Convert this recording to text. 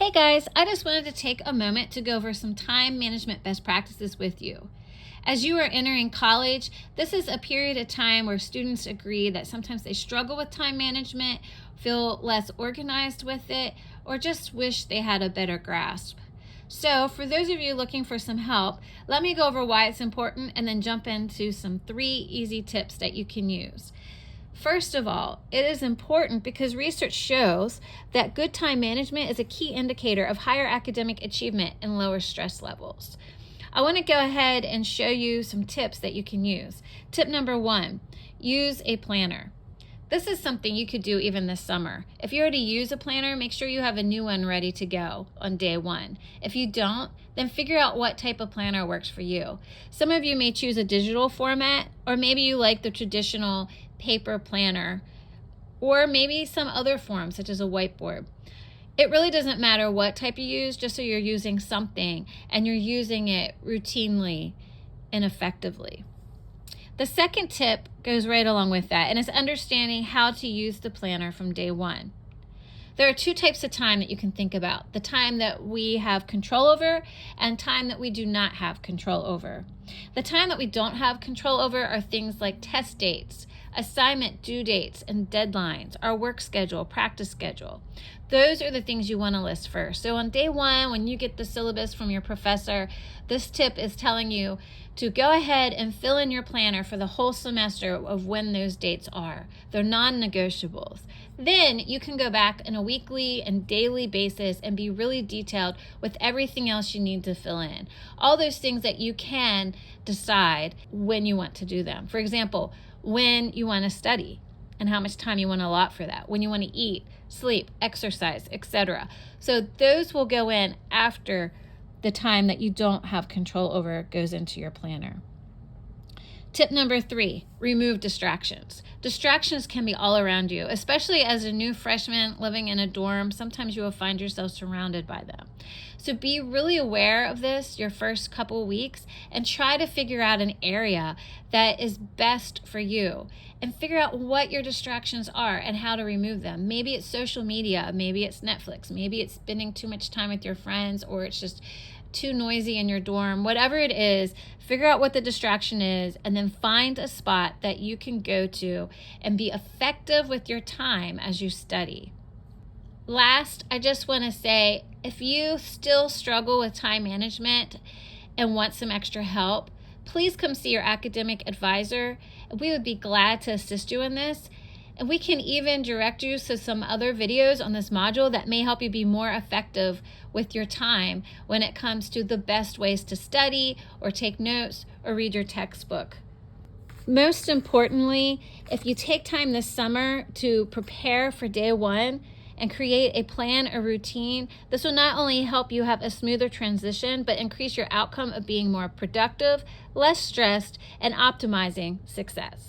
Hey guys, I just wanted to take a moment to go over some time management best practices with you. As you are entering college, this is a period of time where students agree that sometimes they struggle with time management, feel less organized with it, or just wish they had a better grasp. So for those of you looking for some help, let me go over why it's important and then jump into some 3 easy tips that you can use. First of all, it is important because research shows that good time management is a key indicator of higher academic achievement and lower stress levels. I want to go ahead and show you some tips that you can use. Tip number 1, use a planner. This is something you could do even this summer. If you already use a planner, make sure you have a new one ready to go on day 1. If you don't, then figure out what type of planner works for you. Some of you may choose a digital format, or maybe you like the traditional paper planner, or maybe some other form such as a whiteboard. It really doesn't matter what type you use, just so you're using something and you're using it routinely and effectively. The second tip goes right along with that, and it's understanding how to use the planner from day 1. There are 2 types of time that you can think about: the time that we have control over and time that we do not have control over. The time that we don't have control over are things like test dates, assignment due dates and deadlines, our work schedule, practice schedule. Those are the things you want to list first. So on day 1, when you get the syllabus from your professor, this tip is telling you to go ahead and fill in your planner for the whole semester of when those dates are. They're non-negotiables. Then you can go back on a weekly and daily basis and be really detailed with everything else you need to fill in. All those things that you can decide when you want to do them. For example, when you want to study and how much time you want to allot for that, when you want to eat, sleep, exercise, etc. So those will go in after the time that you don't have control over goes into your planner. Tip number 3, remove distractions. Distractions can be all around you, especially as a new freshman living in a dorm. Sometimes you will find yourself surrounded by them. So be really aware of this your first couple weeks and try to figure out an area that is best for you and figure out what your distractions are and how to remove them. Maybe it's social media, maybe it's Netflix, maybe it's spending too much time with your friends, or it's just too noisy in your dorm. Whatever it is, figure out what the distraction is and then find a spot that you can go to and be effective with your time as you study. Last, I just want to say, if you still struggle with time management and want some extra help, please come see your academic advisor. We would be glad to assist you in this. And we can even direct you to some other videos on this module that may help you be more effective with your time when it comes to the best ways to study or take notes or read your textbook. Most importantly, if you take time this summer to prepare for day 1 and create a plan or routine, this will not only help you have a smoother transition, but increase your outcome of being more productive, less stressed, and optimizing success.